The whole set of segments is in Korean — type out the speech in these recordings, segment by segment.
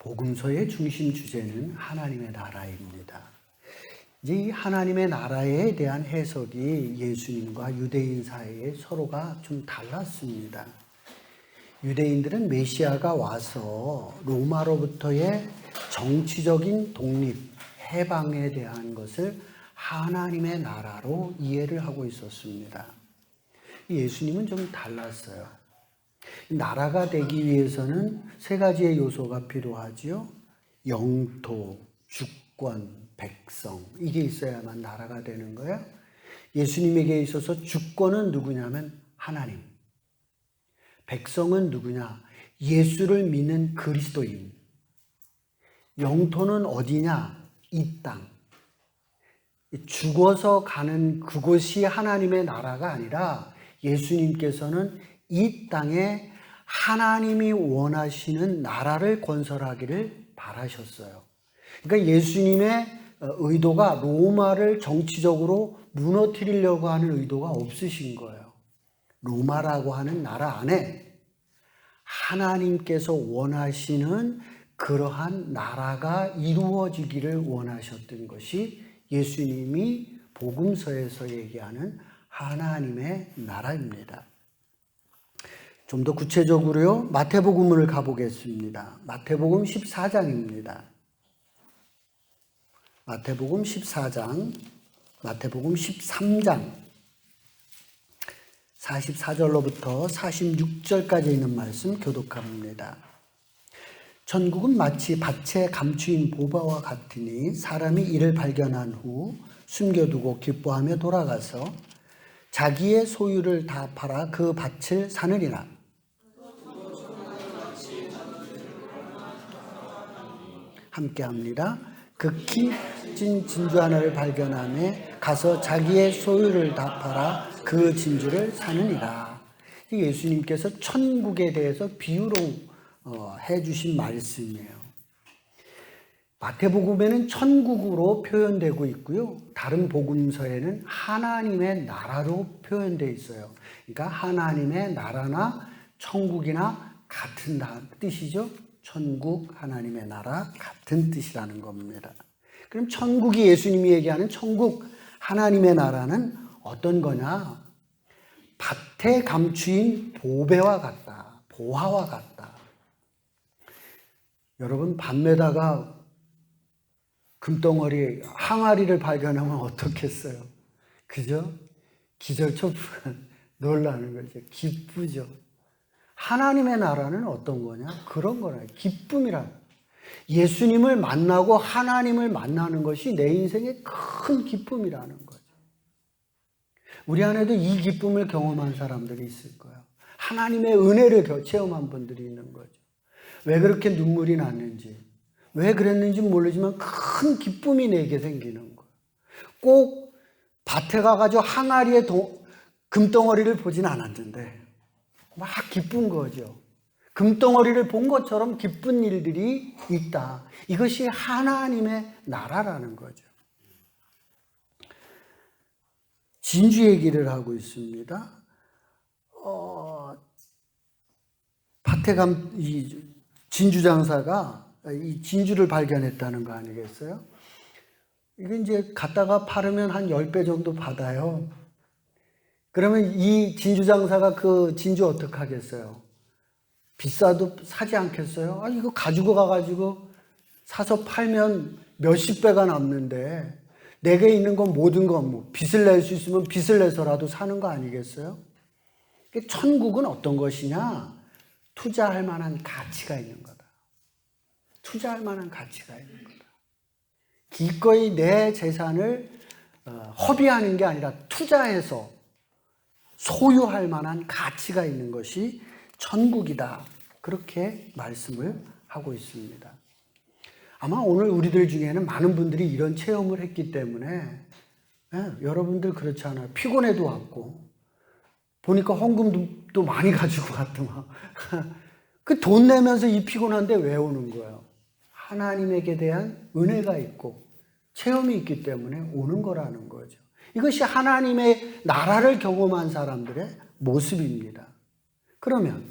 복음서의 중심 주제는 하나님의 나라입니다. 이제 이 하나님의 나라에 대한 해석이 예수님과 유대인 사이에 서로가 좀 달랐습니다. 유대인들은 메시아가 와서 로마로부터의 정치적인 독립, 해방에 대한 것을 하나님의 나라로 이해를 하고 있었습니다. 예수님은 좀 달랐어요. 나라가 되기 위해서는 세 가지의 요소가 필요하지요. 영토, 주권, 백성. 이게 있어야만 나라가 되는 거예요. 예수님에게 있어서 주권은 누구냐면 하나님. 백성은 누구냐? 예수를 믿는 그리스도인. 영토는 어디냐? 이 땅. 죽어서 가는 그곳이 하나님의 나라가 아니라 예수님께서는 이 땅에 하나님이 원하시는 나라를 건설하기를 바라셨어요. 그러니까 예수님의 의도가 로마를 정치적으로 무너뜨리려고 하는 의도가 없으신 거예요. 로마라고 하는 나라 안에 하나님께서 원하시는 그러한 나라가 이루어지기를 원하셨던 것이 예수님이 복음서에서 얘기하는 하나님의 나라입니다. 좀 더 구체적으로요, 마태복음을 가보겠습니다. 마태복음 14장입니다. 마태복음 14장, 마태복음 13장 44절로부터 46절까지 있는 말씀 교독합니다. 천국은 마치 밭에 감추인 보화와 같으니 사람이 이를 발견한 후 숨겨두고 기뻐하며 돌아가서 자기의 소유를 다 팔아 그 밭을 사느니라. 함께합니다. 극히 찐 진주 하나를 발견하며 가서 자기의 소유를 다 팔아 그 진주를 사느니라. 예수님께서 천국에 대해서 비유로 해주신 말씀이에요. 마태복음에는 천국으로 표현되고 있고요. 다른 복음서에는 하나님의 나라로 표현되어 있어요. 그러니까 하나님의 나라나 천국이나 같은 뜻이죠. 천국, 하나님의 나라 같은 뜻이라는 겁니다. 그럼 천국이 예수님이 얘기하는 천국, 하나님의 나라는 어떤 거냐? 밭에 감추인 보배와 같다. 보화와 같다. 여러분, 밤에다가 금덩어리, 항아리를 발견하면 어떻겠어요? 그죠? 기절초풍 놀라는 거죠. 기쁘죠. 하나님의 나라는 어떤 거냐? 그런 거라. 기쁨이라. 예수님을 만나고 하나님을 만나는 것이 내 인생의 큰 기쁨이라는 거죠. 우리 안에도 이 기쁨을 경험한 사람들이 있을 거예요. 하나님의 은혜를 체험한 분들이 있는 거죠. 왜 그렇게 눈물이 났는지, 왜 그랬는지 모르지만 큰 기쁨이 내게 생기는 거예요. 꼭 밭에 가가지고 항아리에 금덩어리를 보진 않았는데 막 기쁜 거죠. 금덩어리를 본 것처럼 기쁜 일들이 있다. 이것이 하나님의 나라라는 거죠. 진주 얘기를 하고 있습니다. 밭에 이 진주 장사가 이 진주를 발견했다는 거 아니겠어요? 이게 이제 갖다가 팔으면 한 10배 정도 받아요. 그러면 이 진주 장사가 그 진주 어떻게 하겠어요? 비싸도 사지 않겠어요? 아, 이거 가지고 가가지고 사서 팔면 몇십 배가 남는데 내게 있는 건 모든 건 뭐 빚을 낼 수 있으면 빚을 내서라도 사는 거 아니겠어요? 천국은 어떤 것이냐? 투자할 만한 가치가 있는 거다. 투자할 만한 가치가 있는 거다. 기꺼이 내 재산을 허비하는 게 아니라 투자해서 소유할 만한 가치가 있는 것이 천국이다. 그렇게 말씀을 하고 있습니다. 아마 오늘 우리들 중에는 많은 분들이 이런 체험을 했기 때문에 여러분들 그렇지 않아요. 피곤해도 왔고 보니까 헌금도 많이 가지고 왔더만 그 돈 내면서 이 피곤한데 왜 오는 거예요? 하나님에게 대한 은혜가 있고 체험이 있기 때문에 오는 거라는 거죠. 이것이 하나님의 나라를 경험한 사람들의 모습입니다. 그러면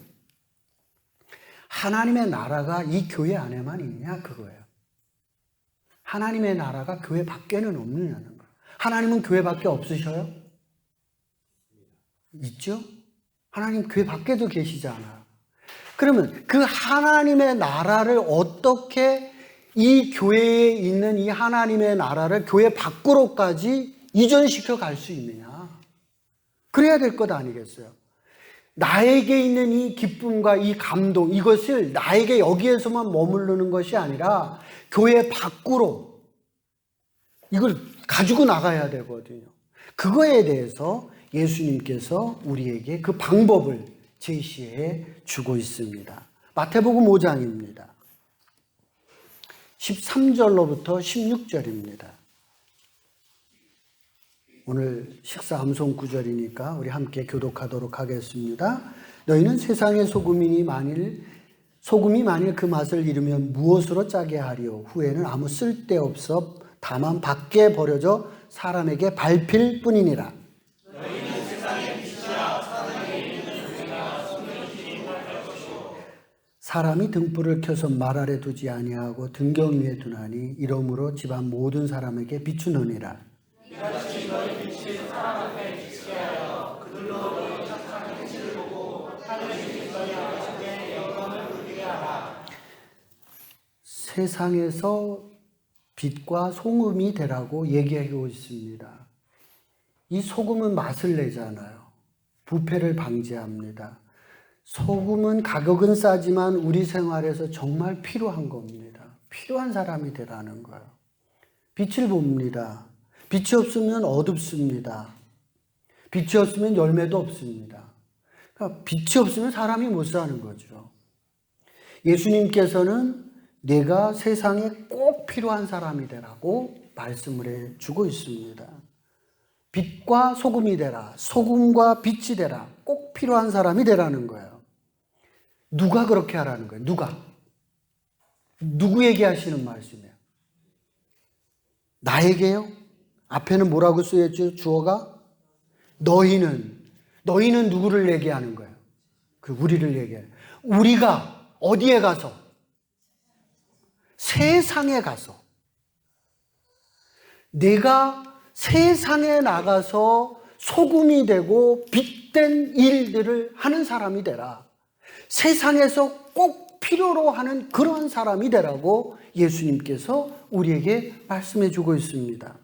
하나님의 나라가 이 교회 안에만 있냐 그거예요. 하나님의 나라가 교회 밖에는 없느냐는 거예요. 하나님은 교회 밖에 없으셔요? 있죠? 하나님 교회 밖에도 계시잖아요. 그러면 그 하나님의 나라를 어떻게 이 교회에 있는 이 하나님의 나라를 교회 밖으로까지 이전시켜 갈 수 있느냐? 그래야 될 것 아니겠어요? 나에게 있는 이 기쁨과 이 감동, 이것을 나에게 여기에서만 머무르는 것이 아니라 교회 밖으로 이걸 가지고 나가야 되거든요. 그거에 대해서 예수님께서 우리에게 그 방법을 제시해 주고 있습니다. 마태복음 5장입니다. 13절로부터 16절입니다. 오늘 식사 암송 구절이니까 우리 함께 교독하도록 하겠습니다. 너희는 세상의 소금이 만일 그 맛을 잃으면 무엇으로 짜게 하리요? 후에는 아무 쓸데없어 다만 밖에 버려져 사람에게 밟힐 뿐이니라. 너희는 세상의 빛이라. 사람에게 있는 우리가 숨겨지지 못할 것이요. 사람이 등불을 켜서 말 아래 두지 아니하고 등경 위에 두나니 이러므로 집안 모든 사람에게 비추느니라. 이같이 너희 빛이 사람 앞에 비치게 하여 그들로 너희 착한 행실을 보고 하늘의 너희 아버지께 영광을 돌리게 하라. 세상에서 빛과 소금이 되라고 얘기하고 있습니다. 이 소금은 맛을 내잖아요. 부패를 방지합니다. 소금은 가격은 싸지만 우리 생활에서 정말 필요한 겁니다. 필요한 사람이 되라는 거예요. 빛을 봅니다. 빛이 없으면 어둡습니다. 빛이 없으면 열매도 없습니다. 그러니까 빛이 없으면 사람이 못 사는 거죠. 예수님께서는 내가 세상에 꼭 필요한 사람이 되라고 말씀을 해주고 있습니다. 빛과 소금이 되라. 소금과 빛이 되라. 꼭 필요한 사람이 되라는 거예요. 누가 그렇게 하라는 거예요? 누가? 누구에게 하시는 말씀이에요? 나에게요? 앞에는 뭐라고 쓰였죠? 주어가? 너희는 누구를 얘기하는 거예요? 그 우리를 얘기해요. 우리가 어디에 가서? 세상에 가서. 내가 세상에 나가서 소금이 되고 빛된 일들을 하는 사람이 되라. 세상에서 꼭 필요로 하는 그런 사람이 되라고 예수님께서 우리에게 말씀해 주고 있습니다.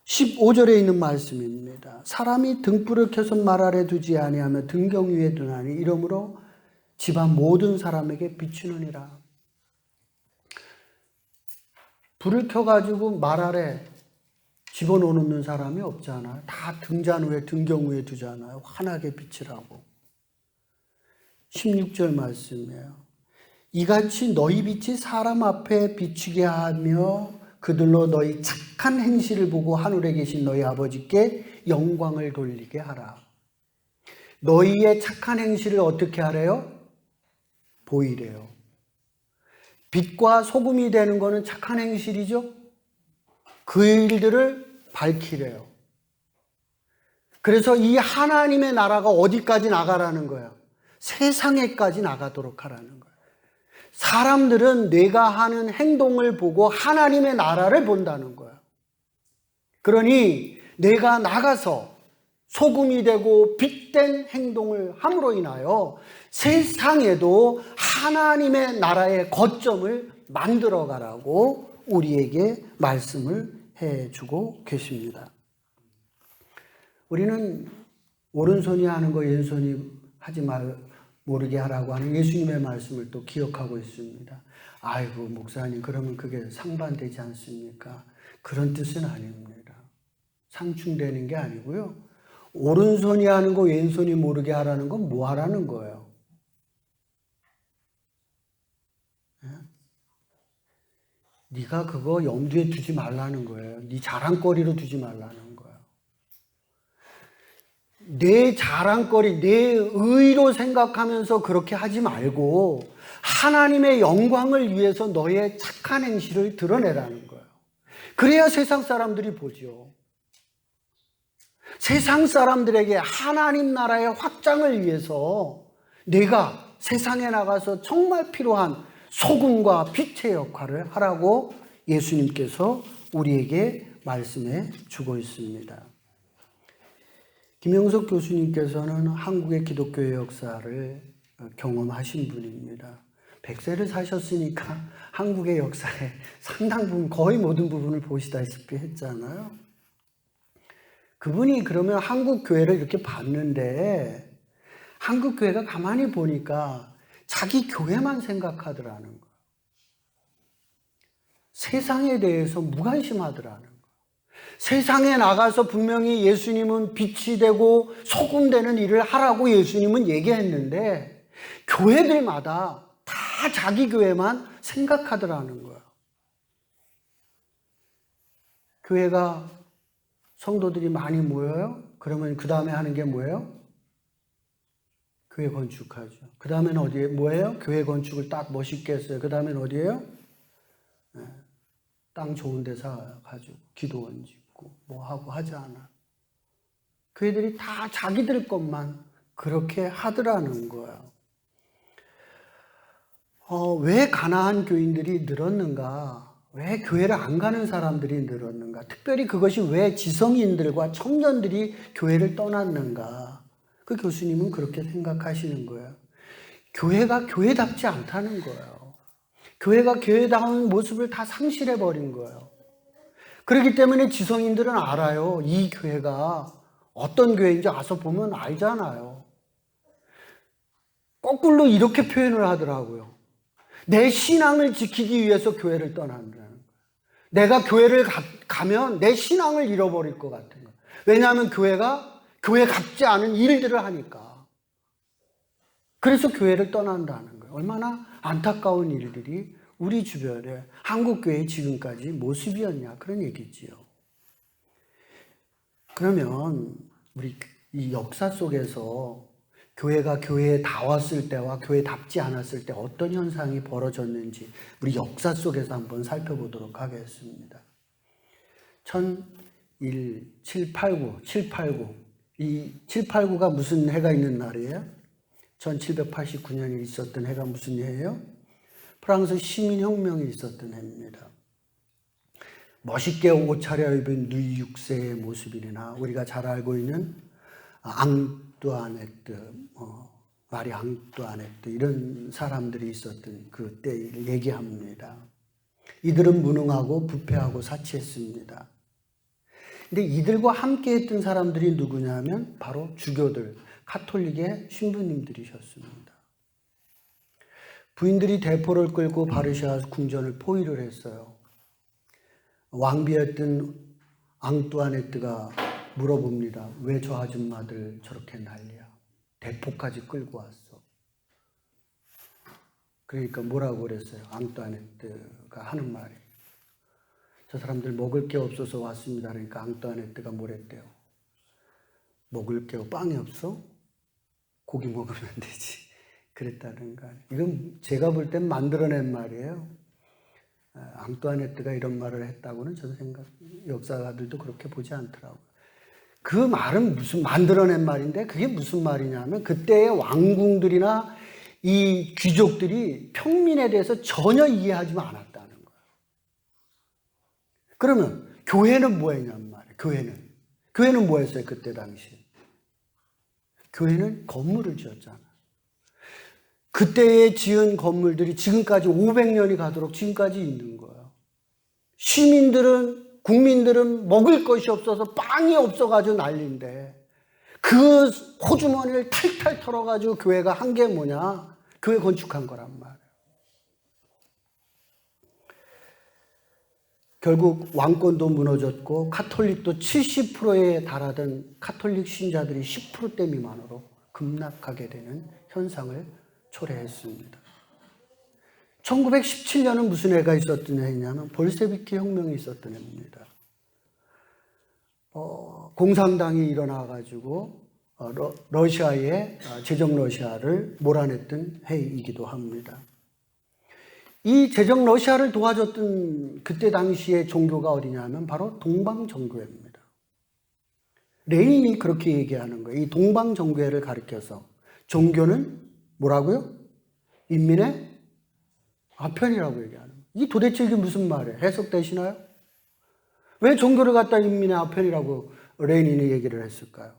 15절에 있는 말씀입니다. 사람이 등불을 켜서 말 아래 두지 아니하며 등경 위에 두나니 이러므로 집안 모든 사람에게 비추느니라. 불을 켜가지고 말 아래 집어넣는 사람이 없잖아요. 다 등잔 위에 등경 위에 두잖아요. 환하게 비치라고. 16절 말씀이에요. 이같이 너희 빛이 사람 앞에 비추게 하며 그들로 너희 착한 행실을 보고 하늘에 계신 너희 아버지께 영광을 돌리게 하라. 너희의 착한 행실을 어떻게 하래요? 보이래요. 빛과 소금이 되는 것은 착한 행실이죠. 그 일들을 밝히래요. 그래서 이 하나님의 나라가 어디까지 나가라는 거예요? 세상에까지 나가도록 하라는 거예요. 사람들은 내가 하는 행동을 보고 하나님의 나라를 본다는 거예요. 그러니 내가 나가서 소금이 되고 빛된 행동을 함으로 인하여 세상에도 하나님의 나라의 거점을 만들어 가라고 우리에게 말씀을 해주고 계십니다. 우리는 오른손이 하는 거 왼손이 하지 모르게 하라고 하는 예수님의 말씀을 또 기억하고 있습니다. 아이고 목사님 그러면 그게 상반되지 않습니까? 그런 뜻은 아닙니다. 상충되는 게 아니고요. 오른손이 하는 거 왼손이 모르게 하라는 건 뭐 하라는 거예요? 네가 그거 염두에 두지 말라는 거예요. 네 자랑거리로 두지 말라는 거예요. 내 자랑거리, 내 의로 생각하면서 그렇게 하지 말고 하나님의 영광을 위해서 너의 착한 행실을 드러내라는 거예요. 그래야 세상 사람들이 보죠. 세상 사람들에게 하나님 나라의 확장을 위해서 내가 세상에 나가서 정말 필요한 소금과 빛의 역할을 하라고 예수님께서 우리에게 말씀해 주고 있습니다. 김영석 교수님께서는 한국의 기독교의 역사를 경험하신 분입니다. 100세를 사셨으니까 한국의 역사의 상당 부분, 거의 모든 부분을 보시다시피 했잖아요. 그분이 그러면 한국 교회를 이렇게 봤는데 한국 교회가 가만히 보니까 자기 교회만 생각하더라는 거예요. 세상에 대해서 무관심하더라는 거예요. 세상에 나가서 분명히 예수님은 빛이 되고 소금 되는 일을 하라고 예수님은 얘기했는데 교회들마다 다 자기 교회만 생각하더라는 거예요. 교회가 성도들이 많이 모여요? 그러면 그 다음에 하는 게 뭐예요? 교회 건축하죠. 그 다음에는 어디에 뭐예요? 교회 건축을 딱 멋있게 했어요. 그 다음에는 어디예요? 땅 좋은 데 사가지고 기도원 짓고 뭐 하고 하지 않아. 교회들이 다 자기들 것만 그렇게 하더라는 거예요. 왜 가난한 교인들이 늘었는가? 왜 교회를 안 가는 사람들이 늘었는가? 특별히 그것이 왜 지성인들과 청년들이 교회를 떠났는가? 그 교수님은 그렇게 생각하시는 거예요. 교회가 교회답지 않다는 거예요. 교회가 교회다운 모습을 다 상실해버린 거예요. 그렇기 때문에 지성인들은 알아요. 이 교회가 어떤 교회인지 와서 보면 알잖아요. 거꾸로 이렇게 표현을 하더라고요. 내 신앙을 지키기 위해서 교회를 떠난다는 거예요. 내가 교회를 가면 내 신앙을 잃어버릴 것 같은 거예요. 왜냐하면 교회가 교회 같지 않은 일들을 하니까. 그래서 교회를 떠난다는 거예요. 얼마나 안타까운 일들이 우리 주변에 한국교회의 지금까지 모습이었냐 그런 얘기지요. 그러면 우리 이 역사 속에서 교회가 교회에 다 왔을 때와 교회답지 않았을 때 어떤 현상이 벌어졌는지 우리 역사 속에서 한번 살펴보도록 하겠습니다. 789. 이 789가 무슨 해가 있는 날이에요? 1789년에 있었던 해가 무슨 해예요? 프랑스 시민혁명이 있었던 해입니다. 멋있게 옷 차려입은 루이 6세의 모습이나 우리가 잘 알고 있는 앙뚜아네트, 마리 앙뚜아네트 이런 사람들이 있었던 그때를 얘기합니다. 이들은 무능하고 부패하고 사치했습니다. 근데 이들과 함께 했던 사람들이 누구냐면 바로 주교들, 가톨릭의 신부님들이셨습니다. 부인들이 대포를 끌고 바르샤 궁전을 포위를 했어요. 왕비였던 앙뚜아네트가 물어봅니다. 왜 저 아줌마들 저렇게 난리야? 대포까지 끌고 왔어. 그러니까 뭐라고 그랬어요? 앙뚜아네트가 하는 말이. 저 사람들 먹을 게 없어서 왔습니다. 그러니까 앙뚜아네트가 뭐랬대요? 먹을 게 빵이 없어? 고기 먹으면 되지. 그랬다는 거 아니에요. 이건 제가 볼 땐 만들어낸 말이에요. 앙뚜아네트가 이런 말을 했다고는 저는 역사가들도 그렇게 보지 않더라고요. 그 말은 무슨 만들어낸 말인데 그게 무슨 말이냐면 그때의 왕궁들이나 이 귀족들이 평민에 대해서 전혀 이해하지 않았다는 거예요. 그러면 교회는 뭐 했냔 말이에요. 교회는 뭐 했어요? 그때 당시. 교회는 건물을 지었잖아요. 그때에 지은 건물들이 지금까지 500년이 가도록 지금까지 있는 거예요. 국민들은 먹을 것이 없어서 빵이 없어가지고 난리인데 그 호주머니를 탈탈 털어가지고 교회가 한 게 뭐냐? 교회 건축한 거란 말이에요. 결국 왕권도 무너졌고 카톨릭도 70%에 달하던 카톨릭 신자들이 10%대 미만으로 급락하게 되는 현상을 초래했습니다. 1917년은 무슨 해가 있었던 해냐면 볼셰비키 혁명이 있었던 해입니다. 공산당이 일어나가지고 러시아의 제정 러시아를 몰아냈던 해이기도 합니다. 이 제정 러시아를 도와줬던 그때 당시의 종교가 어디냐면 바로 동방정교회입니다. 레닌이 그렇게 얘기하는 거예요. 이 동방정교회를 가리켜서 종교는 뭐라고요? 인민의 아편이라고 얘기하는 거예요. 이 도대체 이게 무슨 말이에요? 해석되시나요? 왜 종교를 갖다 인민의 아편이라고 레닌이 얘기를 했을까요?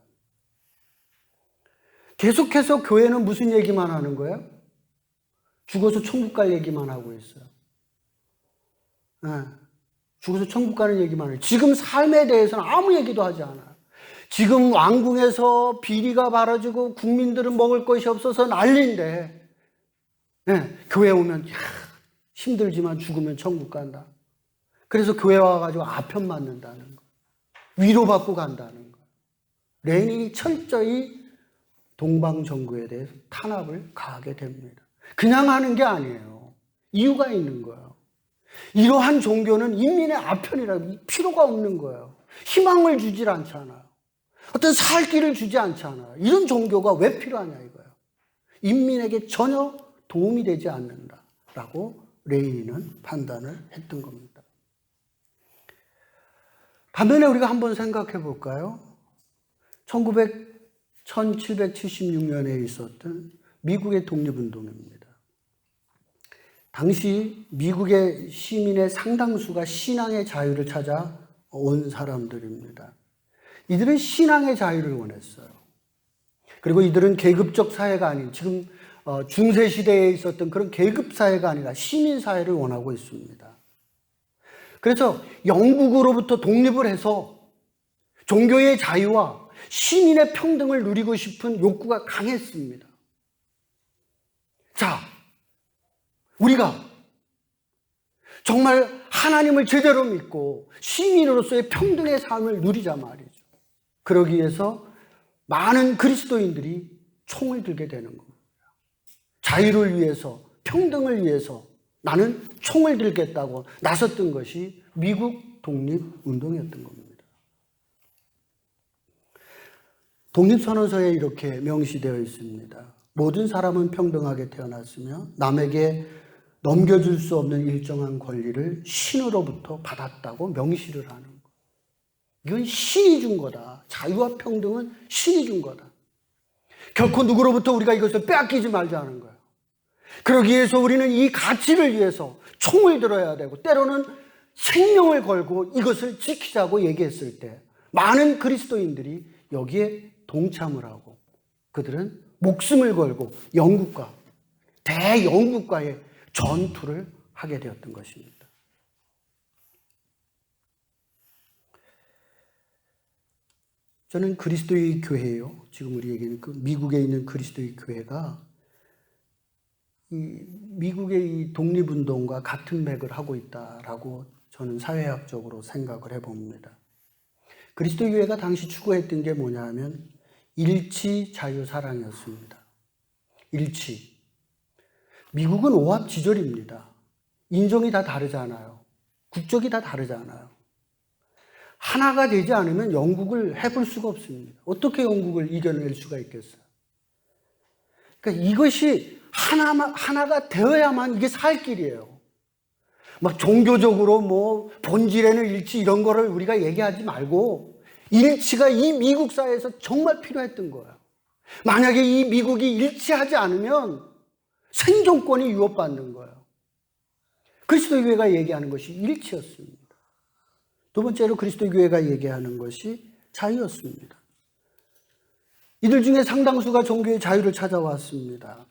계속해서 교회는 무슨 얘기만 하는 거예요? 죽어서 천국 갈 얘기만 하고 있어요. 네. 죽어서 천국 가는 얘기만 해요. 지금 삶에 대해서는 아무 얘기도 하지 않아요. 지금 왕궁에서 비리가 벌어지고 국민들은 먹을 것이 없어서 난리인데, 네. 교회 오면 힘들지만 죽으면 천국 간다. 그래서 교회 와가지고 아편 맞는다는 거, 위로받고 간다는 거. 레닌이 철저히 동방정교에 대해서 탄압을 가하게 됩니다. 그냥 하는 게 아니에요. 이유가 있는 거예요. 이러한 종교는 인민의 아편이라고 필요가 없는 거예요. 희망을 주질 않잖아요. 어떤 살 길을 주지 않잖아요. 이런 종교가 왜 필요하냐 이거예요. 인민에게 전혀 도움이 되지 않는다라고 레닌은 판단을 했던 겁니다. 반면에 우리가 한번 생각해 볼까요? 1776년에 있었던 미국의 독립운동입니다. 당시 미국의 시민의 상당수가 신앙의 자유를 찾아온 사람들입니다. 이들은 신앙의 자유를 원했어요. 그리고 이들은 계급적 사회가 아닌 지금 중세시대에 있었던 그런 계급사회가 아니라 시민사회를 원하고 있습니다. 그래서 영국으로부터 독립을 해서 종교의 자유와 시민의 평등을 누리고 싶은 욕구가 강했습니다. 자, 우리가 정말 하나님을 제대로 믿고 시민으로서의 평등의 삶을 누리자 말이죠. 그러기 위해서 많은 그리스도인들이 총을 들게 되는 겁니다. 자유를 위해서, 평등을 위해서 나는 총을 들겠다고 나섰던 것이 미국 독립운동이었던 겁니다. 독립선언서에 이렇게 명시되어 있습니다. 모든 사람은 평등하게 태어났으며 남에게 넘겨줄 수 없는 일정한 권리를 신으로부터 받았다고 명시를 하는 거예요. 이건 신이 준 거다. 자유와 평등은 신이 준 거다. 결코 누구로부터 우리가 이것을 빼앗기지 말자는 거예요. 그러기 위해서 우리는 이 가치를 위해서 총을 들어야 되고 때로는 생명을 걸고 이것을 지키자고 얘기했을 때 많은 그리스도인들이 여기에 동참을 하고 그들은 목숨을 걸고 영국과 대영국과의 전투를 하게 되었던 것입니다. 저는 그리스도의 교회예요. 지금 우리 얘기는 그 미국에 있는 그리스도의 교회가 이 미국의 이 독립운동과 같은 맥을 하고 있다라고 저는 사회학적으로 생각을 해봅니다. 그리스도 교회가 당시 추구했던 게 뭐냐 하면 일치, 자유, 사랑이었습니다. 일치. 미국은 오합지졸입니다. 인종이 다 다르잖아요. 국적이 다 다르잖아요. 하나가 되지 않으면 영국을 해볼 수가 없습니다. 어떻게 영국을 이겨낼 수가 있겠어요? 그러니까 이것이 하나가 되어야만 이게 살 길이에요. 막 종교적으로 뭐 본질에는 일치 이런 거를 우리가 얘기하지 말고 일치가 이 미국 사회에서 정말 필요했던 거예요. 만약에 이 미국이 일치하지 않으면 생존권이 위협받는 거예요. 그리스도 교회가 얘기하는 것이 일치였습니다. 두 번째로 그리스도 교회가 얘기하는 것이 자유였습니다. 이들 중에 상당수가 종교의 자유를 찾아왔습니다.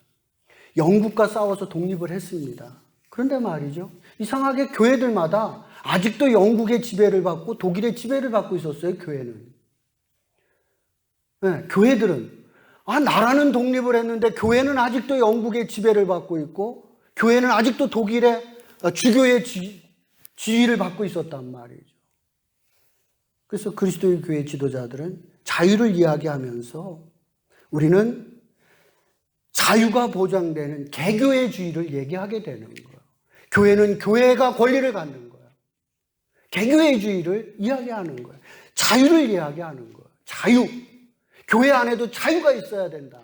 영국과 싸워서 독립을 했습니다. 그런데 말이죠. 이상하게 교회들마다 아직도 영국의 지배를 받고 독일의 지배를 받고 있었어요, 교회는. 네, 교회들은. 나라는 독립을 했는데 교회는 아직도 영국의 지배를 받고 있고 교회는 아직도 독일의 주교의 지위를 받고 있었단 말이죠. 그래서 그리스도의 교회 지도자들은 자유를 이야기하면서 우리는 자유가 보장되는 개교회주의를 얘기하게 되는 거예요. 교회는 교회가 권리를 갖는 거예요. 개교회주의를 이야기하는 거예요. 자유를 이야기하는 거예요. 자유. 교회 안에도 자유가 있어야 된다.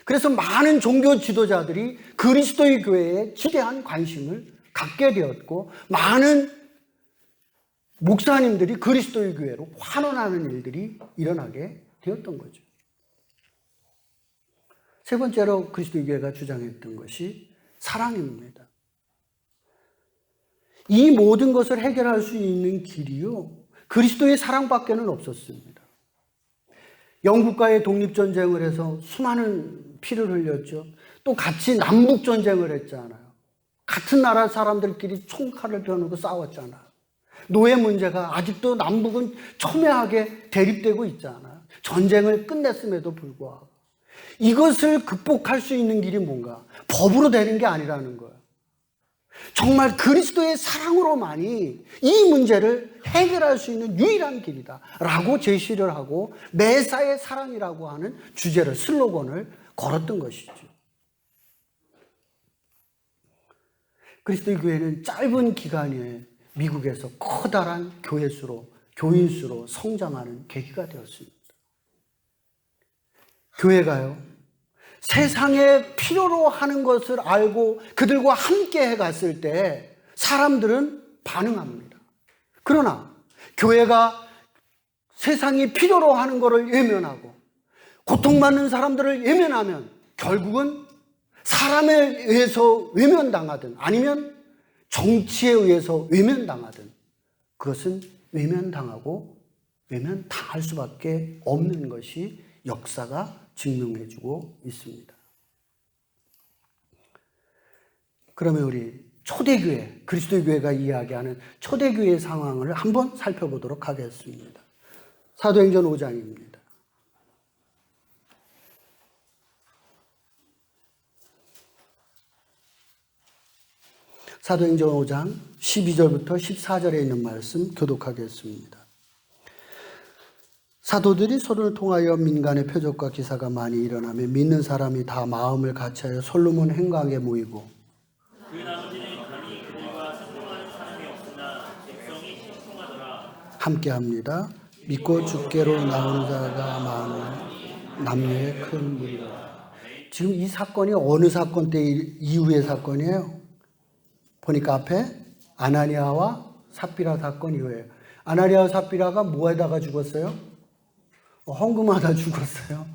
그래서 많은 종교 지도자들이 그리스도의 교회에 지대한 관심을 갖게 되었고 많은 목사님들이 그리스도의 교회로 환원하는 일들이 일어나게 되었던 거죠. 세 번째로 그리스도의 교회가 주장했던 것이 사랑입니다. 이 모든 것을 해결할 수 있는 길이요, 그리스도의 사랑밖에는 없었습니다. 영국과의 독립전쟁을 해서 수많은 피를 흘렸죠. 또 같이 남북전쟁을 했잖아요. 같은 나라 사람들끼리 총칼을 겨누고 싸웠잖아요. 노예 문제가 아직도 남북은 첨예하게 대립되고 있잖아요. 전쟁을 끝냈음에도 불구하고. 이것을 극복할 수 있는 길이 뭔가? 법으로 되는 게 아니라는 거예요. 정말 그리스도의 사랑으로만이 이 문제를 해결할 수 있는 유일한 길이다 라고 제시를 하고 메사의 사랑이라고 하는 주제를, 슬로건을 걸었던 것이죠. 그리스도의 교회는 짧은 기간에 미국에서 커다란 교인수로 성장하는 계기가 되었습니다. 교회가요, 세상에 필요로 하는 것을 알고 그들과 함께 해갔을 때 사람들은 반응합니다. 그러나 교회가 세상이 필요로 하는 것을 외면하고 고통받는 사람들을 외면하면 결국은 사람에 의해서 외면당하든 아니면 정치에 의해서 외면당하든 그것은 외면당하고 외면당할 수밖에 없는 것이 역사가 증명해주고 있습니다. 그러면 우리 초대교회, 그리스도의 교회가 이야기하는 초대교회의 상황을 한번 살펴보도록 하겠습니다. 사도행전 5장입니다. 사도행전 5장 12절부터 14절에 있는 말씀 교독하겠습니다. 사도들이 서로를 통하여 민간의 표적과 기사가 많이 일어나며 믿는 사람이 다 마음을 같이하여 솔로몬 행각에 모이고 그 나머지는 감히 그들과 상종하는 사람이 없으나 백성이 신통하더라. 함께합니다. 믿고 주께로 나오는 자가 많은 남녀의 큰 무리라. 지금 이 사건이 어느 사건 때 이후의 사건이에요? 보니까 앞에 아나니아와 삽비라 사건 이후에요. 아나니아와 삽비라가 뭐에다가 죽었어요? 헌금하다 죽었어요.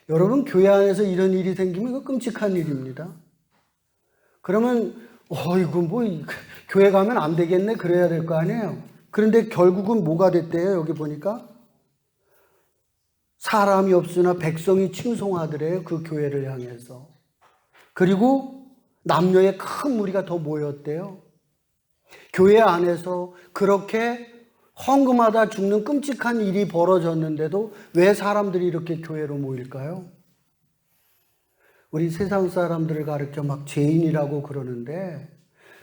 여러분, 교회 안에서 이런 일이 생기면 이거 끔찍한 일입니다. 그러면 이거 뭐 교회 가면 안 되겠네 그래야 될 거 아니에요. 그런데 결국은 뭐가 됐대요? 여기 보니까 사람이 없으나 백성이 칭송하더래요. 그 교회를 향해서. 그리고 남녀의 큰 무리가 더 모였대요. 교회 안에서 그렇게 헌금하다 죽는 끔찍한 일이 벌어졌는데도 왜 사람들이 이렇게 교회로 모일까요? 우리 세상 사람들을 가르쳐 막 죄인이라고 그러는데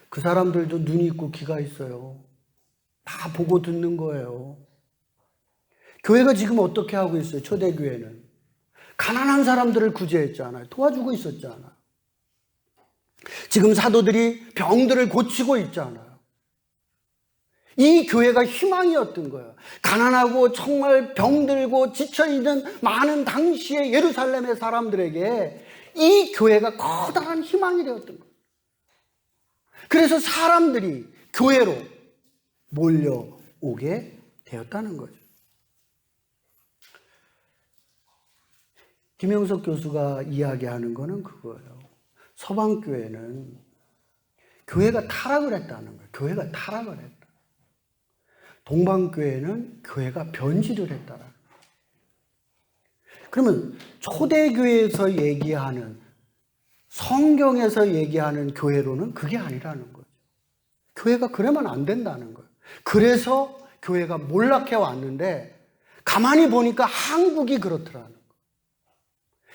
그 사람들도 눈이 있고 귀가 있어요. 다 보고 듣는 거예요. 교회가 지금 어떻게 하고 있어요? 초대교회는 가난한 사람들을 구제했잖아요. 도와주고 있었잖아요. 지금 사도들이 병들을 고치고 있잖아요. 이 교회가 희망이었던 거예요. 가난하고 정말 병들고 지쳐있는 많은 당시의 예루살렘의 사람들에게 이 교회가 커다란 희망이 되었던 거예요. 그래서 사람들이 교회로 몰려오게 되었다는 거죠. 김영석 교수가 이야기하는 거는 그거예요. 서방교회는 교회가 타락을 했다는 거예요. 교회가 타락을 했다. 동방교회는 교회가 변질을 했다라는 거예요. 그러면 초대교회에서 얘기하는, 성경에서 얘기하는 교회로는 그게 아니라는 거죠. 교회가 그러면 안 된다는 거예요. 그래서 교회가 몰락해 왔는데 가만히 보니까 한국이 그렇더라는 거예요.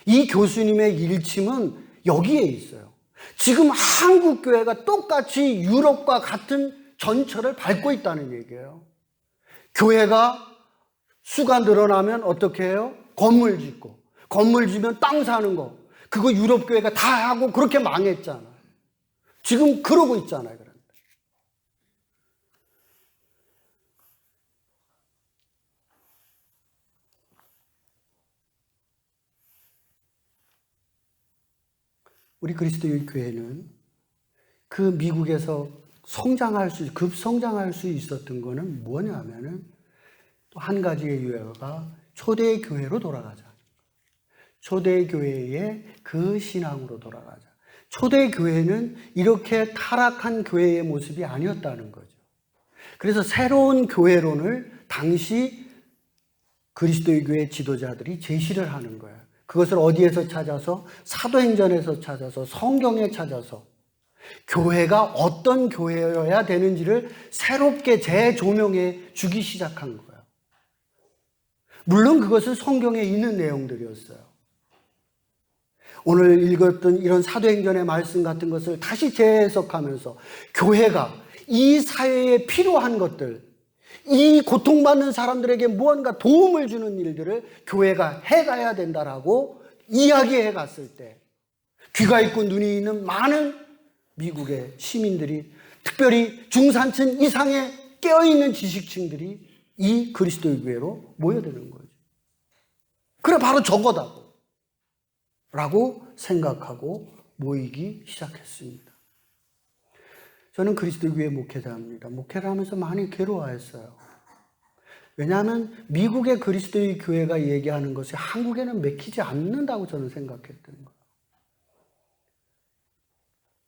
이 교수님의 일침은 여기에 있어요. 지금 한국 교회가 똑같이 유럽과 같은 전철을 밟고 있다는 얘기예요. 교회가 수가 늘어나면 어떻게 해요? 건물 짓고, 건물 지면 땅 사는 거, 그거 유럽 교회가 다 하고 그렇게 망했잖아요. 지금 그러고 있잖아요. 그런데 우리 그리스도의 교회는 그 미국에서 급성장할 수 있었던 거는 뭐냐면은 또 한 가지의 유해가 초대교회로 돌아가자. 초대교회의 그 신앙으로 돌아가자. 초대 교회는 이렇게 타락한 교회의 모습이 아니었다는 거죠. 그래서 새로운 교회론을 당시 그리스도의 교회 지도자들이 제시를 하는 거예요. 그것을 어디에서 찾아서? 사도행전에서 찾아서, 성경에 찾아서 교회가 어떤 교회여야 되는지를 새롭게 재조명해 주기 시작한 거예요. 물론 그것은 성경에 있는 내용들이었어요. 오늘 읽었던 이런 사도행전의 말씀 같은 것을 다시 재해석하면서 교회가 이 사회에 필요한 것들, 이 고통받는 사람들에게 무언가 도움을 주는 일들을 교회가 해가야 된다라고 이야기해 갔을 때 귀가 있고 눈이 있는 많은 미국의 시민들이, 특별히 중산층 이상의 깨어있는 지식층들이 이 그리스도의 교회로 모여드는 거죠. 그래 바로 저거다 라고 생각하고 모이기 시작했습니다. 저는 그리스도의 교회 목회자입니다. 목회를 하면서 많이 괴로워했어요. 왜냐하면 미국의 그리스도의 교회가 얘기하는 것이 한국에는 맥히지 않는다고 저는 생각했던 거예요.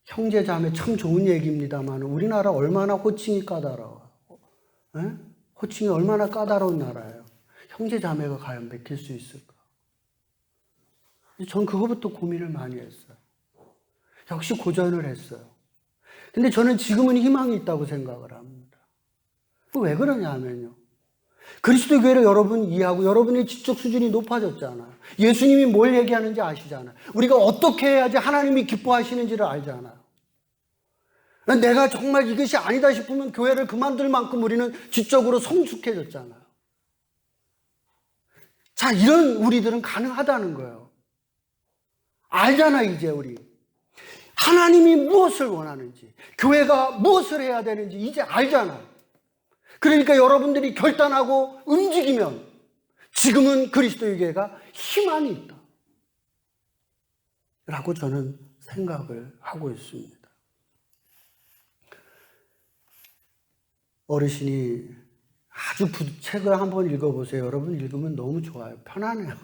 형제 자매 참 좋은 얘기입니다만 우리나라 얼마나 호칭이 까다로워요. 호칭이 얼마나 까다로운 나라예요. 형제 자매가 과연 맥힐 수 있을까? 전 그거부터 고민을 많이 했어요. 역시 고전을 했어요. 근데 저는 지금은 희망이 있다고 생각을 합니다. 왜 그러냐 하면요. 그리스도 교회를 여러분 이해하고 여러분의 지적 수준이 높아졌잖아요. 예수님이 뭘 얘기하는지 아시잖아요. 우리가 어떻게 해야지 하나님이 기뻐하시는지를 알잖아요. 내가 정말 이것이 아니다 싶으면 교회를 그만둘 만큼 우리는 지적으로 성숙해졌잖아요. 자, 이런 우리들은 가능하다는 거예요. 알잖아, 이제 우리. 하나님이 무엇을 원하는지, 교회가 무엇을 해야 되는지 이제 알잖아. 그러니까 여러분들이 결단하고 움직이면 지금은 그리스도의 교회가 희망이 있다. 라고 저는 생각을 하고 있습니다. 어르신이 아주 책을 한번 읽어보세요. 여러분 읽으면 너무 좋아요. 편안해요.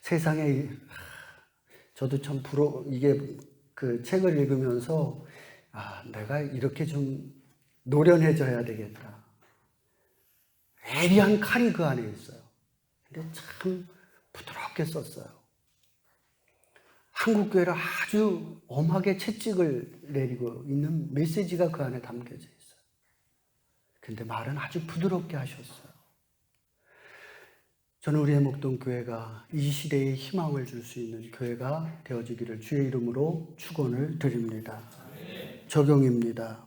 세상에 저도 참 이게 그 책을 읽으면서 내가 이렇게 좀 노련해져야 되겠다. 예리한 칼이 그 안에 있어요. 근데 참 부드럽게 썼어요. 한국교회를 아주 엄하게 채찍을 내리고 있는 메시지가 그 안에 담겨져 있어요. 근데 말은 아주 부드럽게 하셨어요. 저는 우리의 목동교회가 이 시대에 희망을 줄 수 있는 교회가 되어지기를 주의 이름으로 축원을 드립니다. 적용입니다.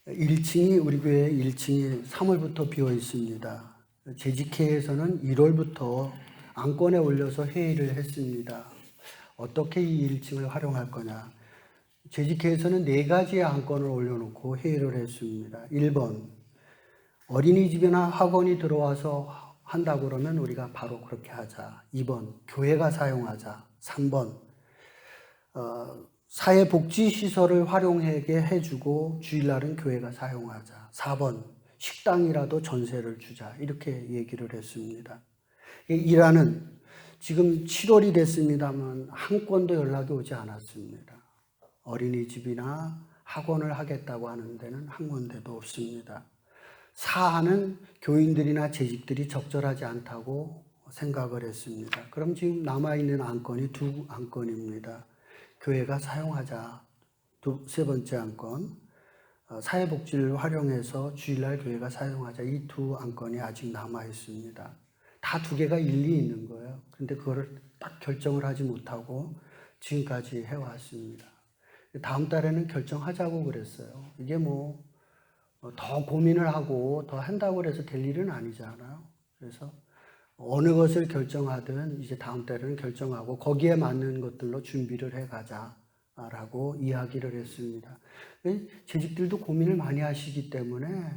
1층이 우리 교회 1층이 3월부터 비어 있습니다. 재직회에서는 1월부터 안건에 올려서 회의를 했습니다. 어떻게 이 1층을 활용할 거냐. 재직회에서는 4가지의 안건을 올려놓고 회의를 했습니다. 1번, 어린이집이나 학원이 들어와서 한다고 그러면 우리가 바로 그렇게 하자. 2번, 교회가 사용하자. 3번, 사회복지시설을 활용하게 해주고 주일날은 교회가 사용하자. 4번, 식당이라도 전세를 주자. 이렇게 얘기를 했습니다. 일하는 지금 7월이 됐습니다만 한 건도 연락이 오지 않았습니다. 어린이집이나 학원을 하겠다고 하는 데는 한 군데도 없습니다. 사안은 교인들이나 재직들이 적절하지 않다고 생각을 했습니다. 그럼 지금 남아있는 안건이 2안건입니다. 교회가 사용하자. 세 번째 안건. 사회복지를 활용해서 주일날 교회가 사용하자. 이 2안건이 아직 남아있습니다. 다 2개가 일리 있는 거예요. 그런데 그거를 딱 결정을 하지 못하고 지금까지 해왔습니다. 다음 달에는 결정하자고 그랬어요. 이게 더 고민을 하고 더 한다고 그래서 될 일은 아니잖아요. 그래서 어느 것을 결정하든 이제 다음 달에는 결정하고 거기에 맞는 것들로 준비를 해가자라고 이야기를 했습니다. 재직들도 고민을 많이 하시기 때문에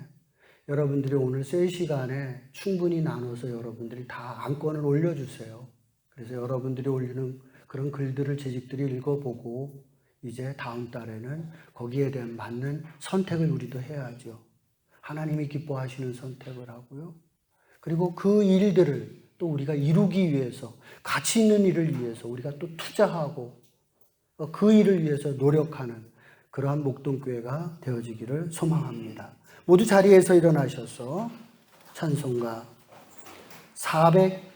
여러분들이 오늘 셀 시간에 충분히 나눠서 여러분들이 다 안건을 올려주세요. 그래서 여러분들이 올리는 그런 글들을 재직들이 읽어보고 이제 다음 달에는 거기에 대한 맞는 선택을 우리도 해야죠. 하나님이 기뻐하시는 선택을 하고요. 그리고 그 일들을 또 우리가 이루기 위해서 가치 있는 일을 위해서 우리가 또 투자하고 그 일을 위해서 노력하는 그러한 목동교회가 되어지기를 소망합니다. 모두 자리에서 일어나셔서 찬송가 400